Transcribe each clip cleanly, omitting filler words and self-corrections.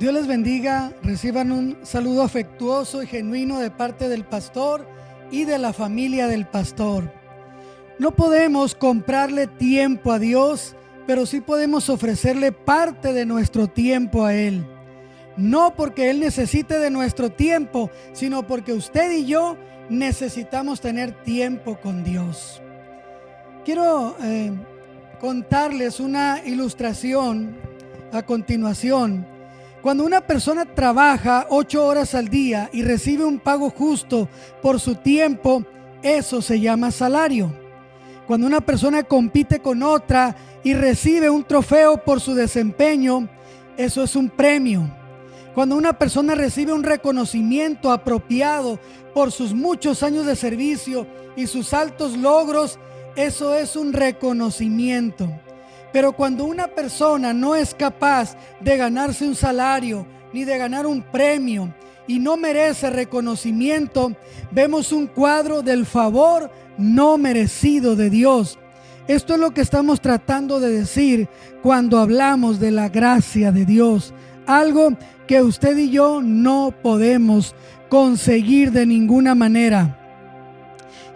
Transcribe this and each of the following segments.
Dios les bendiga, reciban un saludo afectuoso y genuino de parte del pastor y de la familia del pastor. No podemos comprarle tiempo a Dios, pero sí podemos ofrecerle parte de nuestro tiempo a Él. No porque Él necesite de nuestro tiempo, sino porque usted y yo necesitamos tener tiempo con Dios. Quiero contarles una ilustración a continuación. Cuando una persona trabaja 8 horas al día y recibe un pago justo por su tiempo, eso se llama salario. Cuando una persona compite con otra y recibe un trofeo por su desempeño, eso es un premio. Cuando una persona recibe un reconocimiento apropiado por sus muchos años de servicio y sus altos logros, eso es un reconocimiento. Pero cuando una persona no es capaz de ganarse un salario ni de ganar un premio y no merece reconocimiento, vemos un cuadro del favor no merecido de Dios. Esto es lo que estamos tratando de decir cuando hablamos de la gracia de Dios, algo que usted y yo no podemos conseguir de ninguna manera.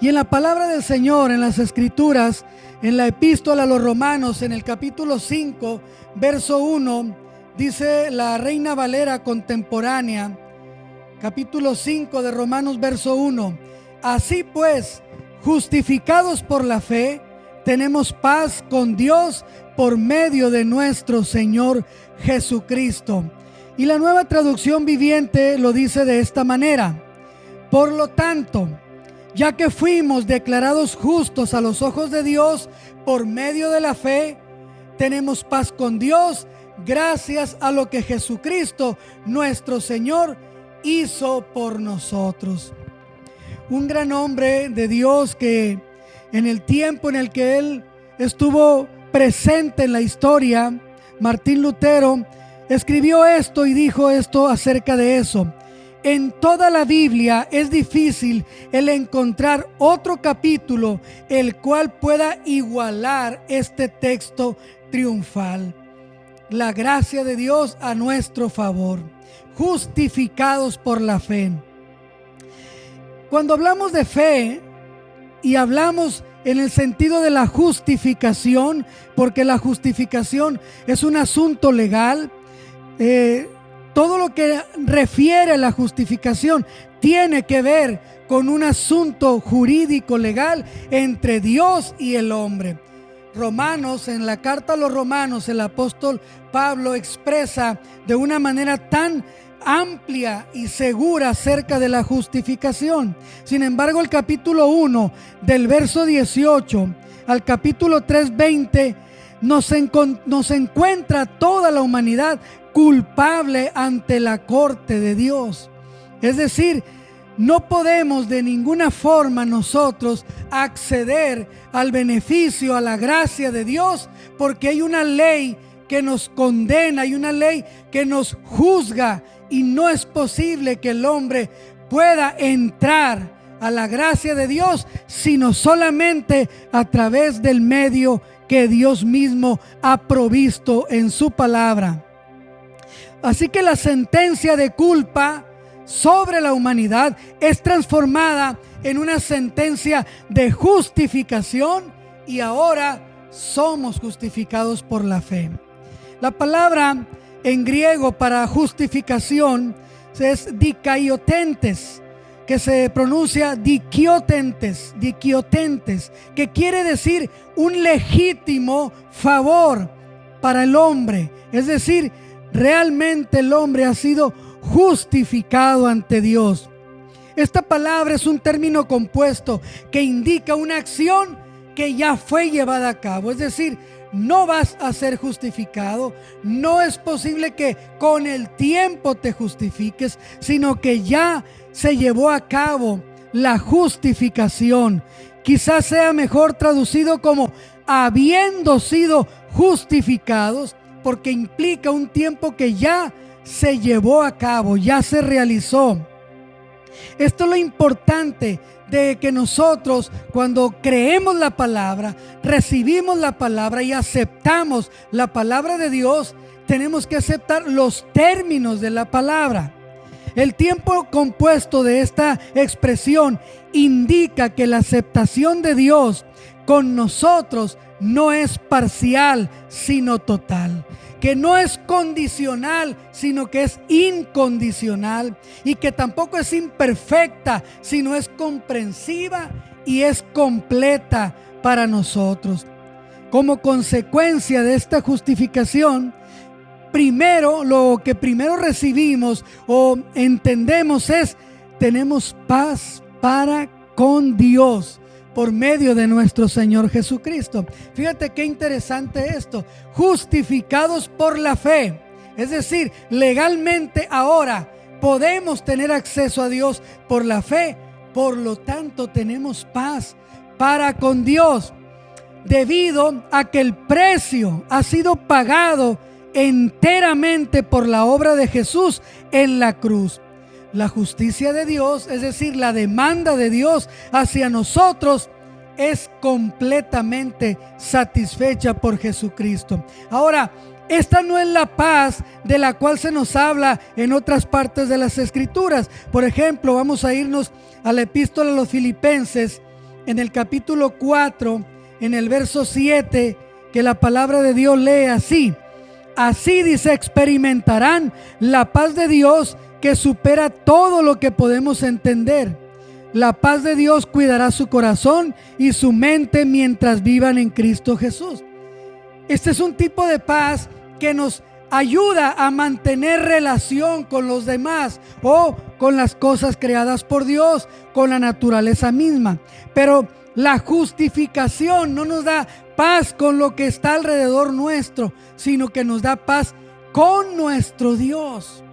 Y en la palabra del Señor, en las Escrituras, en la epístola a los Romanos, en el capítulo 5, verso 1, dice la Reina Valera contemporánea, capítulo 5 de Romanos, verso 1: así pues, justificados por la fe, tenemos paz con Dios por medio de nuestro Señor Jesucristo. Y la Nueva Traducción Viviente lo dice de esta manera: por lo tanto, ya que fuimos declarados justos a los ojos de Dios por medio de la fe, tenemos paz con Dios gracias a lo que Jesucristo, nuestro Señor, hizo por nosotros. Un gran hombre de Dios que en el tiempo en el que él estuvo presente en la historia, Martín Lutero, escribió esto y dijo esto acerca de eso: en toda la Biblia es difícil el encontrar otro capítulo el cual pueda igualar este texto triunfal. La gracia de Dios a nuestro favor, justificados por la fe. Cuando hablamos de fe y hablamos en el sentido de la justificación, porque la justificación es un asunto legal, todo lo que refiere a la justificación tiene que ver con un asunto jurídico legal entre Dios y el hombre. Romanos, en la carta a los Romanos, el apóstol Pablo expresa de una manera tan amplia y segura acerca de la justificación. Sin embargo, el capítulo 1 del verso 18 al capítulo 3, 20 nos encuentra toda la humanidad culpable ante la corte de Dios. Es decir, no podemos de ninguna forma nosotros acceder al beneficio, a la gracia de Dios, porque hay una ley que nos condena, hay una ley que nos juzga, y no es posible que el hombre pueda entrar a la gracia de Dios sino solamente a través del medio que Dios mismo ha provisto en su palabra. Así que la sentencia de culpa sobre la humanidad es transformada en una sentencia de justificación, y ahora somos justificados por la fe. La palabra en griego para justificación es dikaiotentes, que se pronuncia dikiotentes, que quiere decir un legítimo favor para el hombre. Es decir, realmente el hombre ha sido justificado ante Dios. Esta palabra es un término compuesto que indica una acción que ya fue llevada a cabo. Es decir, no vas a ser justificado, no es posible que con el tiempo te justifiques, sino que ya se llevó a cabo la justificación. Quizás sea mejor traducido como habiendo sido justificados, porque implica un tiempo que ya se llevó a cabo, ya se realizó. Esto es lo importante de que nosotros, cuando creemos la palabra, recibimos la palabra y aceptamos la palabra de Dios, tenemos que aceptar los términos de la palabra. El tiempo compuesto de esta expresión indica que la aceptación de Dios con nosotros no es parcial, sino total. Que no es condicional, sino que es incondicional. Y que tampoco es imperfecta, sino es comprensiva y es completa para nosotros. Como consecuencia de esta justificación, lo que primero recibimos o entendemos es: tenemos paz para con Dios por medio de nuestro Señor Jesucristo. Fíjate qué interesante esto. Justificados por la fe, es decir, legalmente ahora podemos tener acceso a Dios por la fe. Por lo tanto, tenemos paz para con Dios, debido a que el precio ha sido pagado enteramente por la obra de Jesús en la cruz. La justicia de Dios, es decir, la demanda de Dios hacia nosotros, es completamente satisfecha por Jesucristo. Ahora, esta no es la paz de la cual se nos habla en otras partes de las Escrituras. Por ejemplo, vamos a irnos a la epístola a los Filipenses, en el capítulo 4, en el verso 7, que la palabra de Dios lee así: así dice, experimentarán la paz de Dios que supera todo lo que podemos entender. La paz de Dios cuidará su corazón y su mente mientras vivan en Cristo Jesús. Este es un tipo de paz que nos ayuda a mantener relación con los demás o con las cosas creadas por Dios, con la naturaleza misma. Pero la justificación no nos da paz con lo que está alrededor nuestro, sino que nos da paz con nuestro Dios.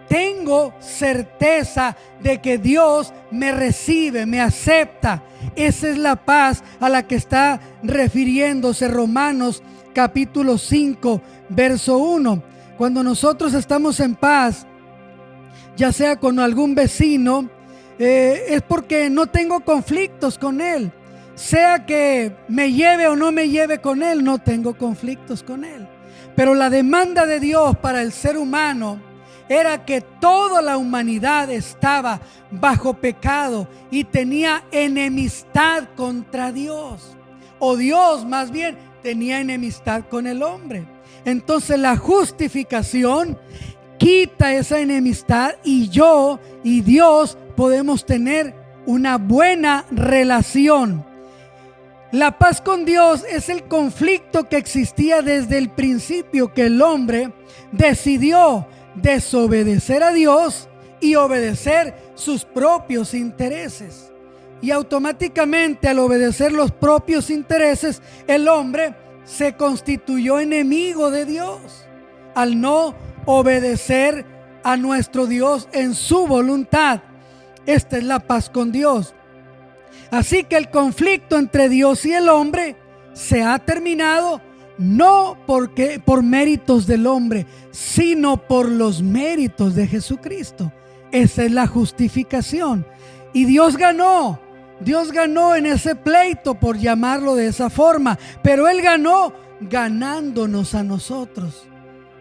Tengo certeza de que Dios me recibe, me acepta. Esa es la paz a la que está refiriéndose Romanos capítulo 5, verso 1. Cuando nosotros estamos en paz, ya sea con algún vecino, es porque no tengo conflictos con él. Sea que me lleve o no me lleve con él, no tengo conflictos con él. Pero la demanda de Dios para el ser humano era que toda la humanidad estaba bajo pecado y tenía enemistad contra Dios. O Dios más bien tenía enemistad con el hombre. Entonces la justificación quita esa enemistad y yo y Dios podemos tener una buena relación. La paz con Dios es el conflicto que existía desde el principio, que el hombre decidió desobedecer a Dios y obedecer sus propios intereses. Y automáticamente, al obedecer los propios intereses, el hombre se constituyó enemigo de Dios al no obedecer a nuestro Dios en su voluntad. Esta es la paz con Dios. Así que el conflicto entre Dios y el hombre se ha terminado, no por méritos del hombre, sino por los méritos de Jesucristo. Esa es la justificación. Y Dios ganó en ese pleito, por llamarlo de esa forma, pero Él ganó ganándonos a nosotros.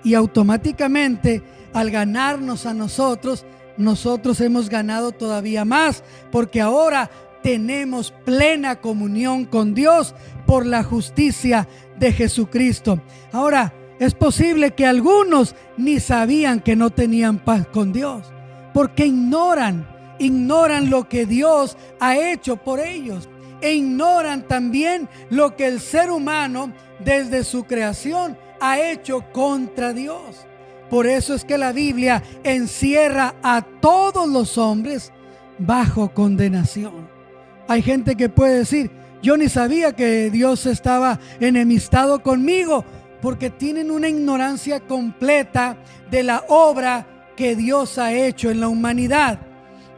Y automáticamente, al ganarnos a nosotros, nosotros hemos ganado todavía más, porque ahora tenemos plena comunión con Dios por la justicia de Jesucristo. Ahora, es posible que algunos ni sabían que no tenían paz con Dios, porque ignoran lo que Dios ha hecho por ellos, e ignoran también lo que el ser humano desde su creación ha hecho contra Dios. Por eso es que la Biblia encierra a todos los hombres bajo condenación. Hay gente que puede decir: yo ni sabía que Dios estaba enemistado conmigo, porque tienen una ignorancia completa de la obra que Dios ha hecho en la humanidad.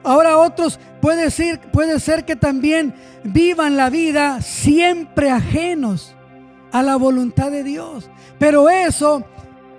Ahora otros puede ser que también vivan la vida siempre ajenos a la voluntad de Dios. Pero eso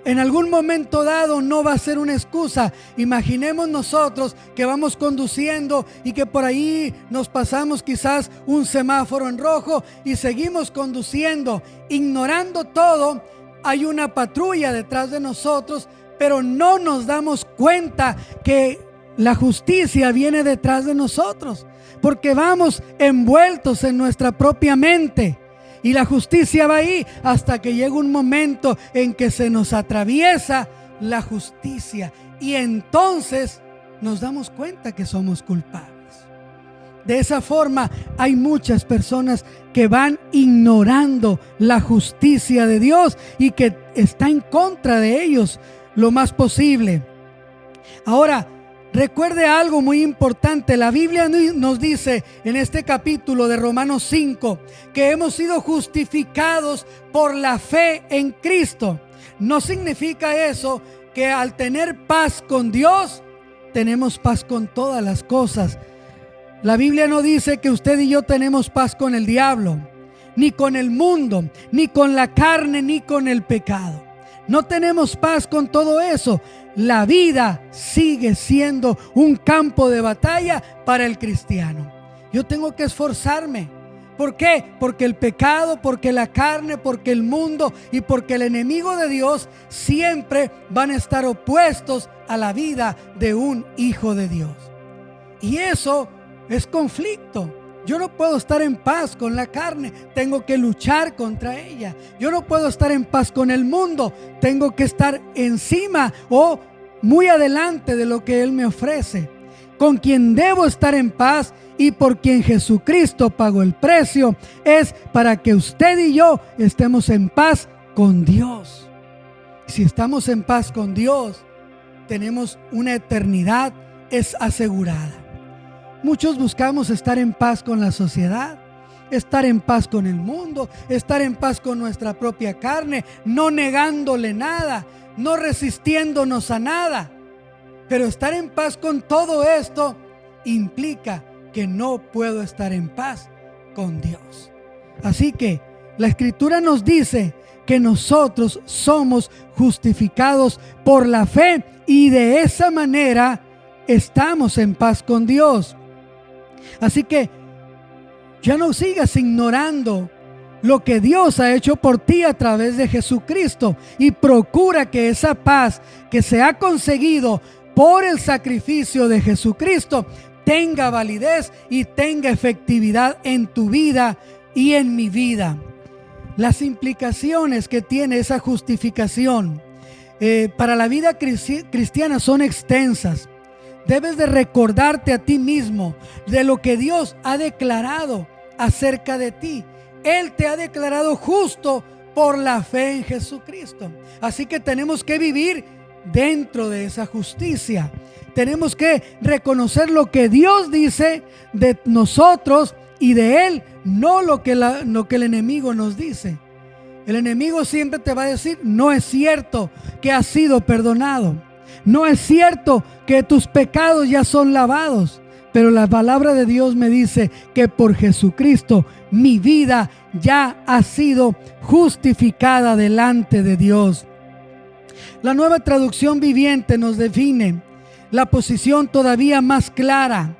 en algún momento dado no va a ser una excusa. Imaginemos nosotros que vamos conduciendo y que por ahí nos pasamos quizás un semáforo en rojo y seguimos conduciendo, ignorando todo. Hay una patrulla detrás de nosotros, pero no nos damos cuenta que la justicia viene detrás de nosotros, porque vamos envueltos en nuestra propia mente. Y la justicia va ahí hasta que llega un momento en que se nos atraviesa la justicia. Y entonces nos damos cuenta que somos culpables. De esa forma hay muchas personas que van ignorando la justicia de Dios y que está en contra de ellos lo más posible. Ahora, recuerde algo muy importante. La Biblia nos dice en este capítulo de Romanos 5 que hemos sido justificados por la fe en Cristo. No significa eso que al tener paz con Dios, tenemos paz con todas las cosas. La Biblia no dice que usted y yo tenemos paz con el diablo, ni con el mundo, ni con la carne, ni con el pecado. No tenemos paz con todo eso. La vida sigue siendo un campo de batalla para el cristiano. Yo tengo que esforzarme. ¿Por qué? Porque el pecado, porque la carne, porque el mundo y porque el enemigo de Dios siempre van a estar opuestos a la vida de un hijo de Dios. Y eso es conflicto. Yo no puedo estar en paz con la carne, tengo que luchar contra ella. Yo no puedo estar en paz con el mundo, tengo que estar encima o muy adelante de lo que Él me ofrece. Con quien debo estar en paz y por quien Jesucristo pagó el precio es para que usted y yo estemos en paz con Dios. Si estamos en paz con Dios, tenemos una eternidad es asegurada. Muchos buscamos estar en paz con la sociedad, estar en paz con el mundo, estar en paz con nuestra propia carne, no negándole nada, no resistiéndonos a nada. Pero estar en paz con todo esto implica que no puedo estar en paz con Dios. Así que la Escritura nos dice que nosotros somos justificados por la fe y de esa manera estamos en paz con Dios. Así que ya no sigas ignorando lo que Dios ha hecho por ti a través de Jesucristo y procura que esa paz que se ha conseguido por el sacrificio de Jesucristo tenga validez y tenga efectividad en tu vida y en mi vida. Las implicaciones que tiene esa justificación para la vida cristiana son extensas. Debes de recordarte a ti mismo de lo que Dios ha declarado acerca de ti. Él te ha declarado justo por la fe en Jesucristo. Así que tenemos que vivir dentro de esa justicia. Tenemos que reconocer lo que Dios dice de nosotros y de Él, no lo que el enemigo nos dice. El enemigo siempre te va a decir: no es cierto que has sido perdonado. No es cierto que tus pecados ya son lavados. Pero la palabra de Dios me dice que por Jesucristo mi vida ya ha sido justificada delante de Dios. La Nueva Traducción Viviente nos define la posición todavía más clara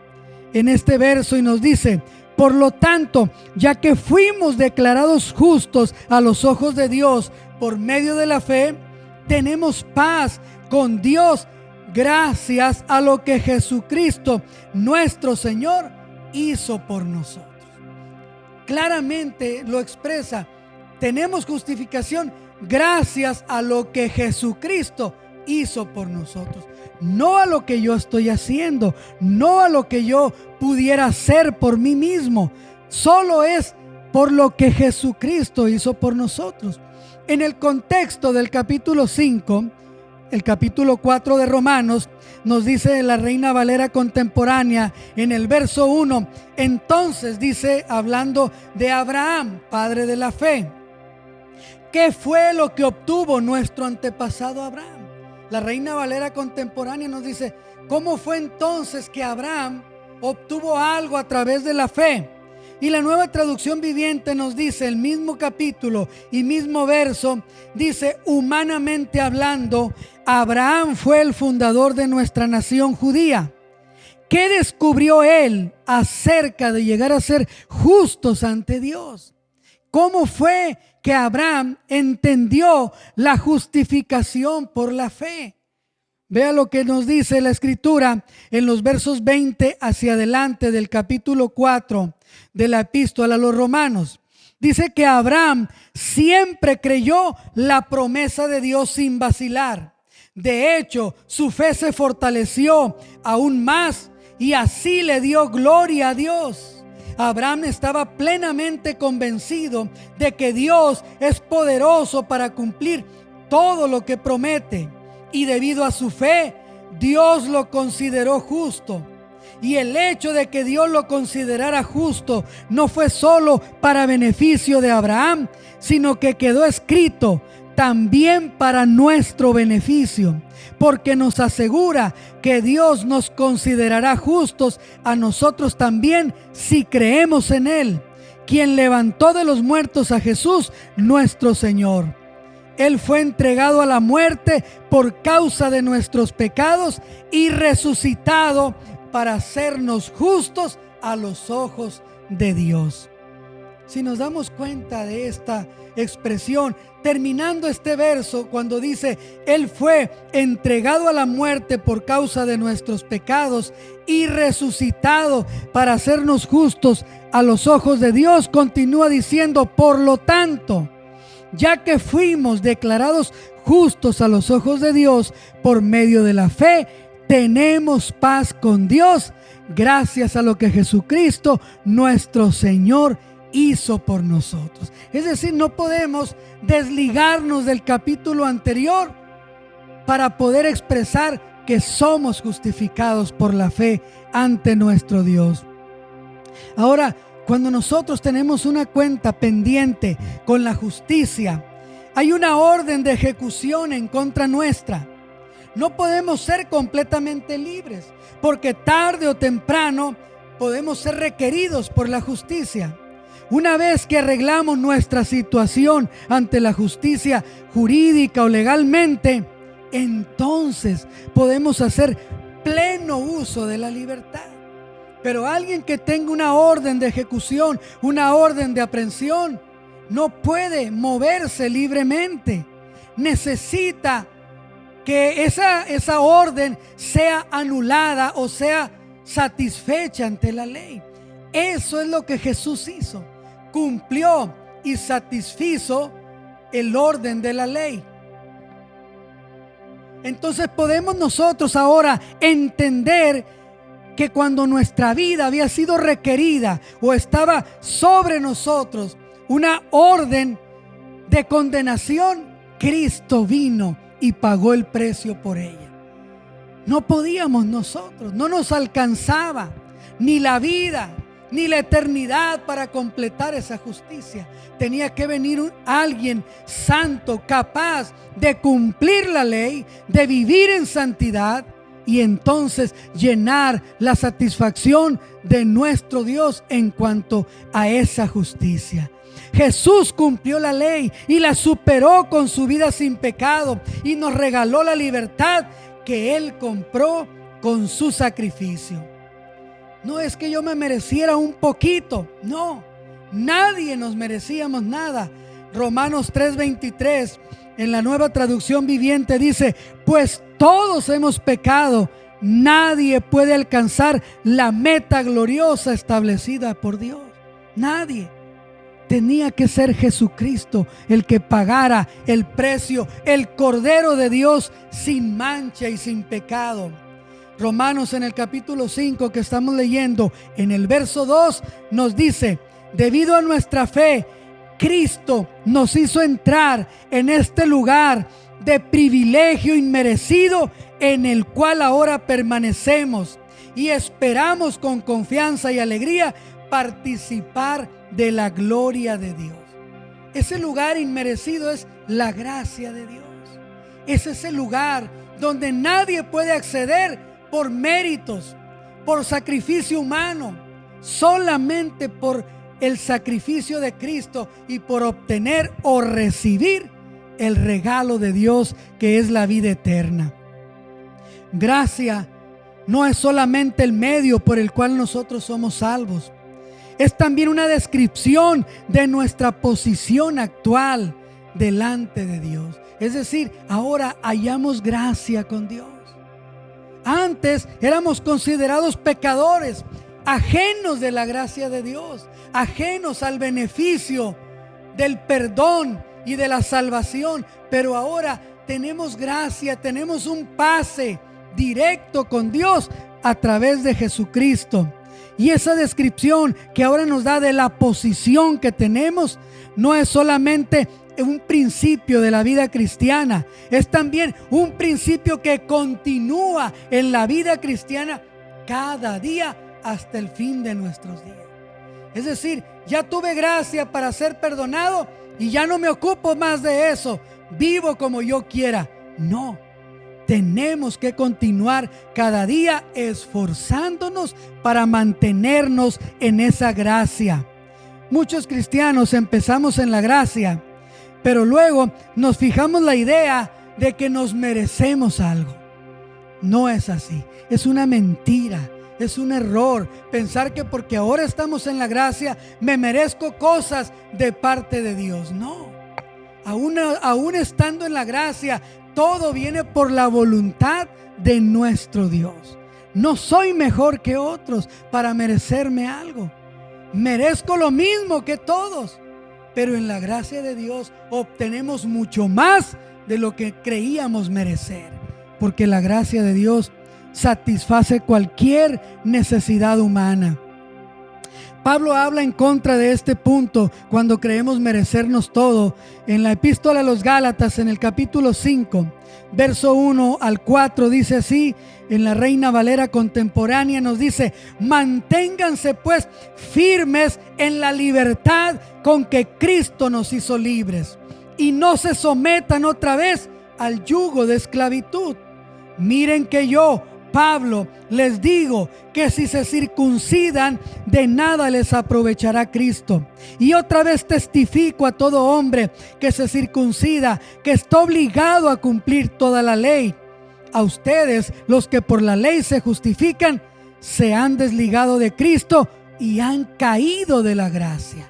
en este verso y nos dice: por lo tanto, ya que fuimos declarados justos a los ojos de Dios por medio de la fe, tenemos paz con Dios gracias a lo que Jesucristo, nuestro Señor, hizo por nosotros. Claramente lo expresa: tenemos justificación gracias a lo que Jesucristo hizo por nosotros. No a lo que yo estoy haciendo, no a lo que yo pudiera hacer por mí mismo. Solo es por lo que Jesucristo hizo por nosotros. En el contexto del capítulo 5, el capítulo 4 de Romanos, nos dice la Reina Valera contemporánea en el verso 1. Entonces dice, hablando de Abraham, padre de la fe, ¿qué fue lo que obtuvo nuestro antepasado Abraham? La Reina Valera contemporánea nos dice: ¿cómo fue entonces que Abraham obtuvo algo a través de la fe? Y la Nueva Traducción Viviente nos dice, el mismo capítulo y mismo verso, dice: humanamente hablando, Abraham fue el fundador de nuestra nación judía. ¿Qué descubrió él acerca de llegar a ser justos ante Dios? ¿Cómo fue que Abraham entendió la justificación por la fe? Vea lo que nos dice la Escritura en los versos 20 hacia adelante del capítulo 4 de la epístola a los Romanos. Dice que Abraham siempre creyó la promesa de Dios sin vacilar. De hecho, su fe se fortaleció aún más y así le dio gloria a Dios. Abraham estaba plenamente convencido de que Dios es poderoso para cumplir todo lo que promete. Y debido a su fe, Dios lo consideró justo. Y el hecho de que Dios lo considerara justo no fue solo para beneficio de Abraham, sino que quedó escrito también para nuestro beneficio, porque nos asegura que Dios nos considerará justos a nosotros también si creemos en Él, quien levantó de los muertos a Jesús, nuestro Señor. Él fue entregado a la muerte por causa de nuestros pecados y resucitado para hacernos justos a los ojos de Dios. Si nos damos cuenta de esta expresión, terminando este verso, cuando dice: Él fue entregado a la muerte por causa de nuestros pecados y resucitado para hacernos justos a los ojos de Dios, continúa diciendo: por lo tanto, ya que fuimos declarados justos a los ojos de Dios por medio de la fe, tenemos paz con Dios gracias a lo que Jesucristo, nuestro Señor, hizo por nosotros. Es decir, no podemos desligarnos del capítulo anterior para poder expresar que somos justificados por la fe ante nuestro Dios. Ahora, cuando nosotros tenemos una cuenta pendiente con la justicia, hay una orden de ejecución en contra nuestra. No podemos ser completamente libres, porque tarde o temprano podemos ser requeridos por la justicia. Una vez que arreglamos nuestra situación ante la justicia jurídica o legalmente, entonces podemos hacer pleno uso de la libertad. Pero alguien que tenga una orden de ejecución, una orden de aprehensión, no puede moverse libremente. Necesita que esa orden sea anulada o sea satisfecha ante la ley. Eso es lo que Jesús hizo. Cumplió y satisfizo el orden de la ley. Entonces podemos nosotros ahora entender que cuando nuestra vida había sido requerida o estaba sobre nosotros una orden de condenación, Cristo vino y pagó el precio por ella. No podíamos nosotros, no nos alcanzaba ni la vida ni la eternidad para completar esa justicia. Tenía que venir alguien santo, capaz de cumplir la ley, de vivir en santidad y entonces llenar la satisfacción de nuestro Dios en cuanto a esa justicia. Jesús cumplió la ley y la superó con su vida sin pecado y nos regaló la libertad que Él compró con su sacrificio. No es que yo me mereciera un poquito, no, nadie nos merecíamos nada. Romanos 3:23 en la Nueva Traducción Viviente dice: pues todos hemos pecado, nadie puede alcanzar la meta gloriosa establecida por Dios. Nadie. Tenía que ser Jesucristo el que pagara el precio, el Cordero de Dios sin mancha y sin pecado. Romanos en el capítulo 5 que estamos leyendo, en el verso 2 nos dice: debido a nuestra fe, Cristo nos hizo entrar en este lugar de privilegio inmerecido en el cual ahora permanecemos y esperamos con confianza y alegría participar de la gloria de Dios. Ese lugar inmerecido es la gracia de Dios. Es ese lugar donde nadie puede acceder por méritos, por sacrificio humano, solamente por el sacrificio de Cristo y por obtener o recibir el regalo de Dios, que es la vida eterna. Gracia no es solamente el medio por el cual nosotros somos salvos. Es también una descripción de nuestra posición actual delante de Dios. Es decir, ahora hallamos gracia con Dios. Antes éramos considerados pecadores, ajenos de la gracia de Dios, ajenos al beneficio del perdón y de la salvación. Pero ahora tenemos gracia, tenemos un pase directo con Dios a través de Jesucristo. Y esa descripción que ahora nos da de la posición que tenemos no es solamente un principio de la vida cristiana, es también un principio que continúa en la vida cristiana cada día hasta el fin de nuestros días. Es decir, ya tuve gracia para ser perdonado y ya no me ocupo más de eso, vivo como yo quiera. No, tenemos que continuar cada día esforzándonos para mantenernos en esa gracia. Muchos cristianos empezamos en la gracia, pero luego nos fijamos la idea de que nos merecemos algo. No es así, es una mentira, es un error pensar que porque ahora estamos en la gracia me merezco cosas de parte de Dios. No, aún estando en la gracia, todo viene por la voluntad de nuestro Dios. No soy mejor que otros para merecerme algo. Merezco lo mismo que todos, pero en la gracia de Dios obtenemos mucho más de lo que creíamos merecer, porque la gracia de Dios satisface cualquier necesidad humana. Pablo habla en contra de este punto cuando creemos merecernos todo. En la epístola a los Gálatas, en el capítulo 5, verso 1 al 4, dice así, en la Reina Valera contemporánea nos dice: manténganse pues firmes en la libertad con que Cristo nos hizo libres, y no se sometan otra vez al yugo de esclavitud. Miren que yo, Pablo, les digo que si se circuncidan, de nada les aprovechará Cristo. Y otra vez testifico a todo hombre que se circuncida, que está obligado a cumplir toda la ley. A ustedes, los que por la ley se justifican, se han desligado de Cristo y han caído de la gracia.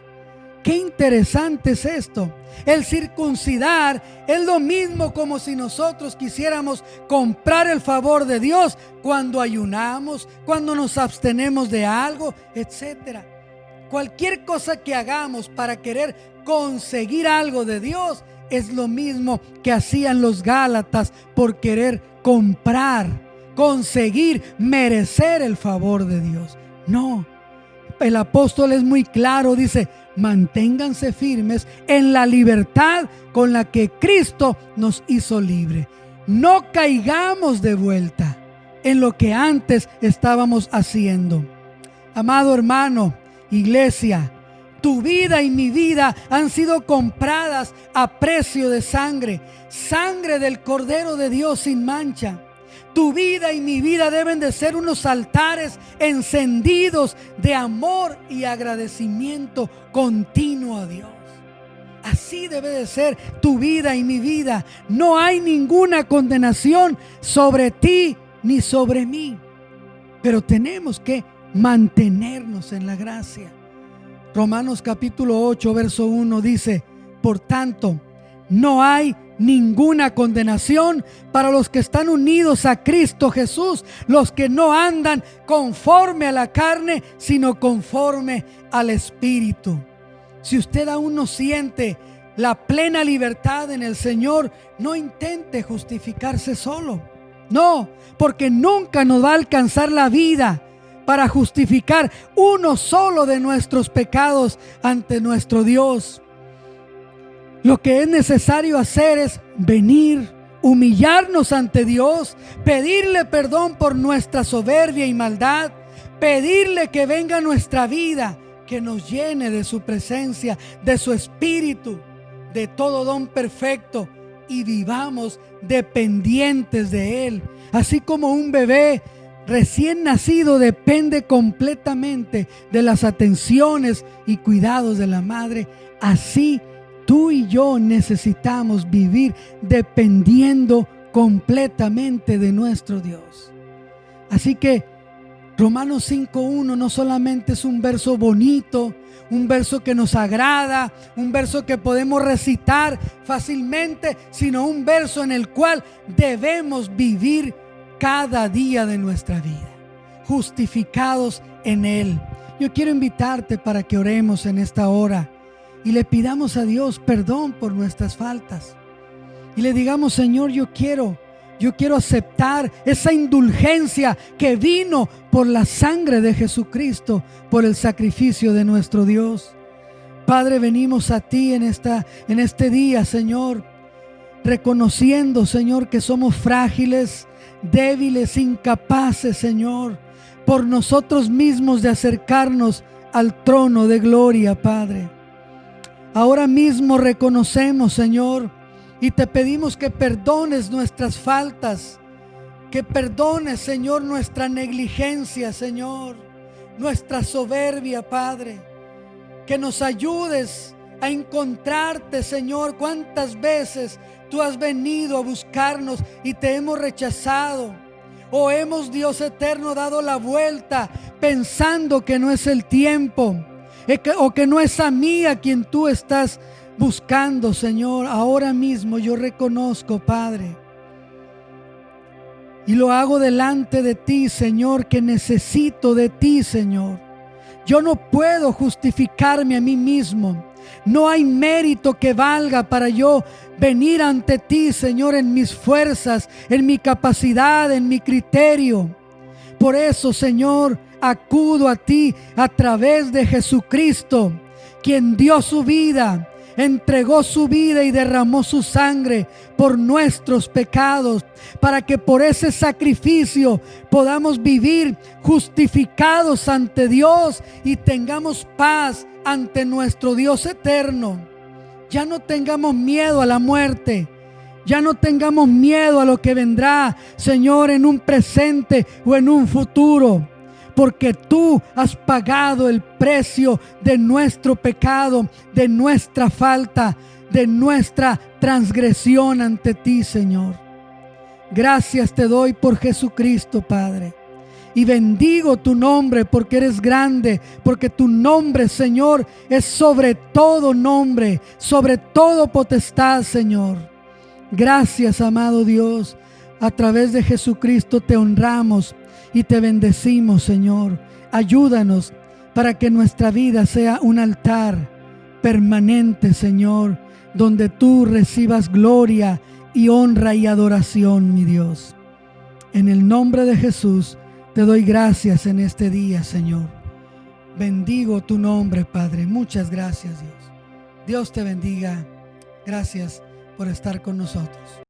Qué interesante es esto. El circuncidar es lo mismo como si nosotros quisiéramos comprar el favor de Dios cuando ayunamos, cuando nos abstenemos de algo, etc. Cualquier cosa que hagamos para querer conseguir algo de Dios es lo mismo que hacían los Gálatas por querer comprar, conseguir, merecer el favor de Dios. No, el apóstol es muy claro, dice: manténganse firmes en la libertad con la que Cristo nos hizo libre. No caigamos de vuelta en lo que antes estábamos haciendo. Amado hermano, iglesia, tu vida y mi vida han sido compradas a precio de sangre, sangre del Cordero de Dios sin mancha. Tu vida y mi vida deben de ser unos altares encendidos de amor y agradecimiento continuo a Dios. Así debe de ser tu vida y mi vida. No hay ninguna condenación sobre ti ni sobre mí, pero tenemos que mantenernos en la gracia. Romanos capítulo 8, verso 1 dice: por tanto, no hay ninguna condenación para los que están unidos a Cristo Jesús, los que no andan conforme a la carne, sino conforme al Espíritu. Si usted aún no siente la plena libertad en el Señor, no intente justificarse solo. No, porque nunca nos va a alcanzar la vida para justificar uno solo de nuestros pecados ante nuestro Dios. Lo que es necesario hacer es venir, humillarnos ante Dios, pedirle perdón por nuestra soberbia y maldad, pedirle que venga a nuestra vida, que nos llene de su presencia, de su espíritu, de todo don perfecto, y vivamos dependientes de Él. Así como un bebé recién nacido depende completamente de las atenciones y cuidados de la madre, así tú y yo necesitamos vivir dependiendo completamente de nuestro Dios. Así que Romanos 5:1 no solamente es un verso bonito, un verso que nos agrada, un verso que podemos recitar fácilmente, sino un verso en el cual debemos vivir cada día de nuestra vida, justificados en Él. Yo quiero invitarte para que oremos en esta hora y le pidamos a Dios perdón por nuestras faltas y le digamos: Señor, yo quiero aceptar esa indulgencia que vino por la sangre de Jesucristo, por el sacrificio de nuestro Dios. Padre, venimos a ti en este día, Señor, reconociendo, Señor, que somos frágiles, débiles, incapaces, Señor, por nosotros mismos de acercarnos al trono de gloria, Padre. Ahora mismo reconocemos, Señor, y te pedimos que perdones nuestras faltas, que perdones, Señor, nuestra negligencia, Señor, nuestra soberbia, Padre. Que nos ayudes a encontrarte, Señor. Cuántas veces tú has venido a buscarnos y te hemos rechazado, o hemos, Dios eterno, dado la vuelta pensando que no es el tiempo, o que no es a mí a quien tú estás buscando, Señor. Ahora mismo yo reconozco, Padre, y lo hago delante de ti, Señor, que necesito de ti, Señor. Yo no puedo justificarme a mí mismo. No hay mérito que valga para yo venir ante ti, Señor, en mis fuerzas, en mi capacidad, en mi criterio. Por eso, Señor, acudo a ti a través de Jesucristo, quien dio su vida, entregó su vida y derramó su sangre por nuestros pecados, para que por ese sacrificio podamos vivir justificados ante Dios y tengamos paz ante nuestro Dios eterno. Ya no tengamos miedo a la muerte, ya no tengamos miedo a lo que vendrá, Señor, en un presente o en un futuro, porque tú has pagado el precio de nuestro pecado, de nuestra falta, de nuestra transgresión ante ti, Señor. Gracias te doy por Jesucristo, Padre, y bendigo tu nombre porque eres grande, porque tu nombre, Señor, es sobre todo nombre, sobre todo potestad, Señor. Gracias, amado Dios. A través de Jesucristo te honramos y te bendecimos, Señor. Ayúdanos para que nuestra vida sea un altar permanente, Señor, donde tú recibas gloria y honra y adoración, mi Dios. En el nombre de Jesús te doy gracias en este día, Señor. Bendigo tu nombre, Padre. Muchas gracias, Dios. Dios te bendiga. Gracias por estar con nosotros.